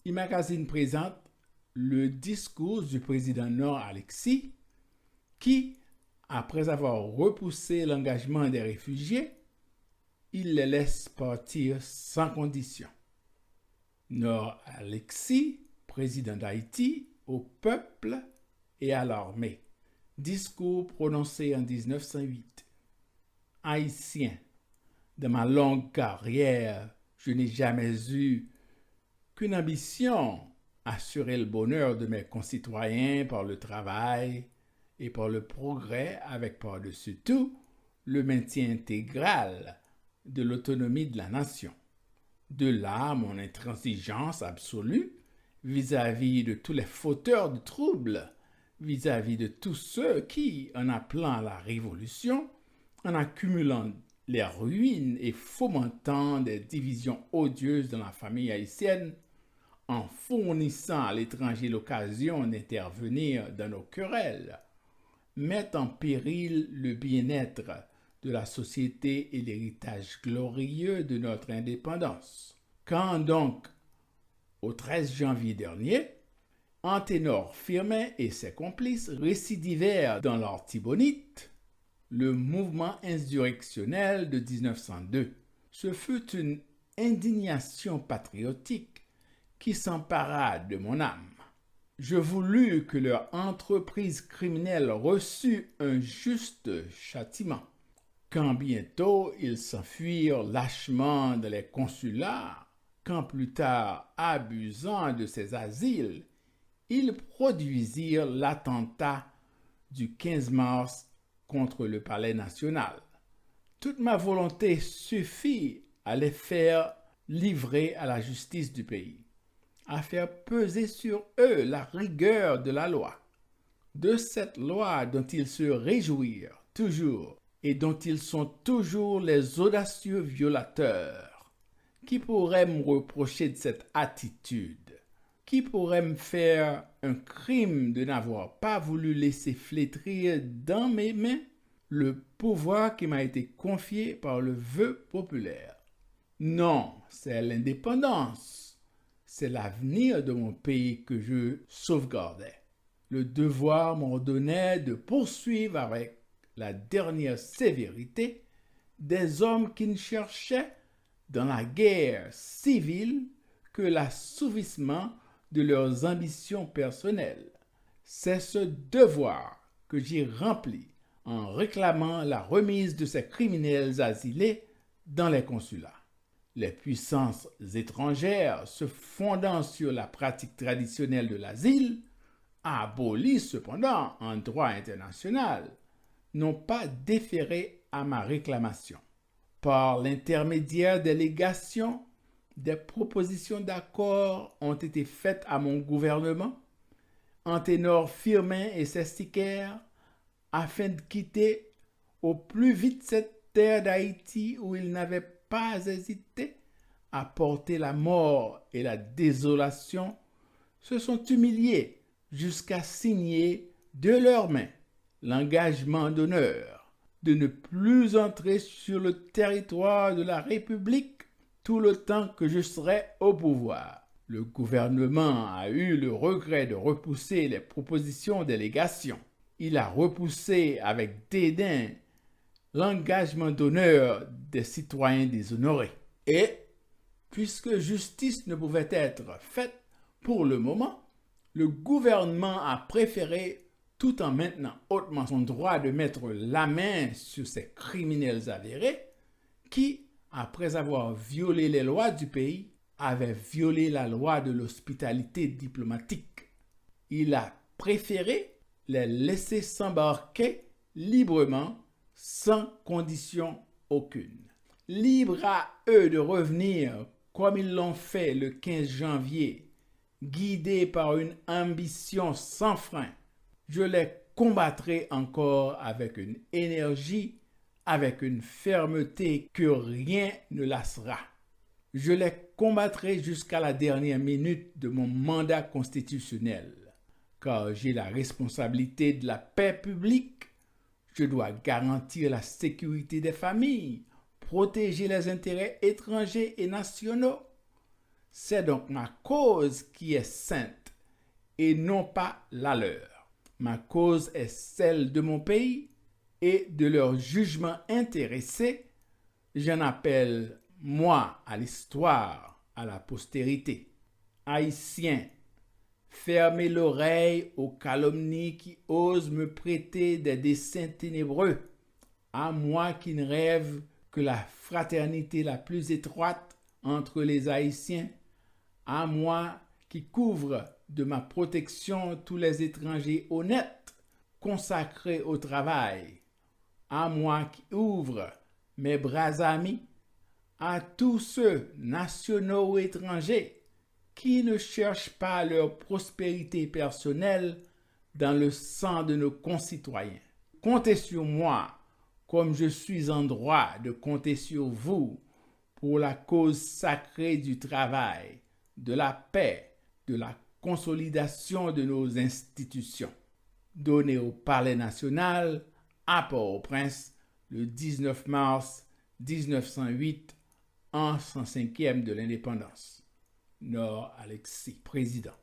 e-magazine présente le discours du président Nord Alexis qui, après avoir repoussé l'engagement des réfugiés, il les laisse partir sans condition. Nord Alexis, président d'Haïti, au peuple et à l'armée. Discours prononcé en 1908. Haïtien, de ma longue carrière, je n'ai jamais eu qu'une ambition, assurer le bonheur de mes concitoyens par le travail et par le progrès avec par-dessus tout le maintien intégral de l'autonomie de la nation. De là mon intransigeance absolue vis-à-vis de tous les fauteurs de troubles, vis-à-vis de tous ceux qui, en appelant à la révolution, en accumulant les ruines et fomentant des divisions odieuses dans la famille haïtienne, en fournissant à l'étranger l'occasion d'intervenir dans nos querelles, mettent en péril le bien-être de la société et l'héritage glorieux de notre indépendance. Quand donc, au 13 janvier dernier, Anténor Firmin et ses complices récidivèrent dans l'Artibonite, le mouvement insurrectionnel de 1902, ce fut une indignation patriotique qui s'empara de mon âme. Je voulus que leur entreprise criminelle reçût un juste châtiment. Quand bientôt ils s'enfuirent lâchement dans les consulats, quand plus tard, abusant de ces asiles, ils produisirent l'attentat du 15 mars contre le Palais national. Toute ma volonté suffit à les faire livrer à la justice du pays, à faire peser sur eux la rigueur de la loi, de cette loi dont ils se réjouirent toujours et dont ils sont toujours les audacieux violateurs. Qui pourrait me reprocher de cette attitude? Qui pourrait me faire un crime de n'avoir pas voulu laisser flétrir dans mes mains le pouvoir qui m'a été confié par le vœu populaire? Non, c'est l'indépendance. C'est l'avenir de mon pays que je sauvegardais. Le devoir m'ordonnait de poursuivre avec la dernière sévérité des hommes qui ne cherchaient dans la guerre civile que l'assouvissement de leurs ambitions personnelles. C'est ce devoir que j'ai rempli en réclamant la remise de ces criminels asilés dans les consulats. Les puissances étrangères, se fondant sur la pratique traditionnelle de l'asile, abolies cependant en droit international, n'ont pas déféré à ma réclamation. Par l'intermédiaire des légations, des propositions d'accord ont été faites à mon gouvernement, Anténor Firmin et ses stickers, afin de quitter au plus vite cette terre d'Haïti où ils n'avaient pas hésité à porter la mort et la désolation, se sont humiliés jusqu'à signer de leurs mains l'engagement d'honneur de ne plus entrer sur le territoire de la République tout le temps que je serai au pouvoir. Le gouvernement a eu le regret de repousser les propositions des légations. Il a repoussé avec dédain l'engagement d'honneur des citoyens déshonorés. Et, puisque justice ne pouvait être faite pour le moment, le gouvernement a préféré, tout en maintenant hautement son droit de mettre la main sur ces criminels avérés, qui, après avoir violé les lois du pays, avaient violé la loi de l'hospitalité diplomatique. Il a préféré les laisser s'embarquer librement, sans condition aucune. Libre à eux de revenir comme ils l'ont fait le 15 janvier, guidés par une ambition sans frein. Je les combattrai encore avec une énergie, avec une fermeté que rien ne lassera. Je les combattrai jusqu'à la dernière minute de mon mandat constitutionnel, car j'ai la responsabilité de la paix publique. Je dois garantir la sécurité des familles, protéger les intérêts étrangers et nationaux. C'est donc ma cause qui est sainte et non pas la leur. Ma cause est celle de mon pays et de leur jugement intéressé. J'en appelle, moi, à l'histoire, à la postérité. Haïtiens, fermez l'oreille aux calomnies qui osent me prêter des desseins ténébreux, à moi qui ne rêve que la fraternité la plus étroite entre les Haïtiens, à moi qui couvre de ma protection tous les étrangers honnêtes, consacrés au travail, à moi qui ouvre mes bras amis à tous ceux, nationaux ou étrangers, qui ne cherchent pas leur prospérité personnelle dans le sang de nos concitoyens. Comptez sur moi, comme je suis en droit de compter sur vous pour la cause sacrée du travail, de la paix, de la consolidation de nos institutions. Donné au Palais national à Port-au-Prince le 19 mars 1908, en 105e de l'indépendance. Nord Alexis, président.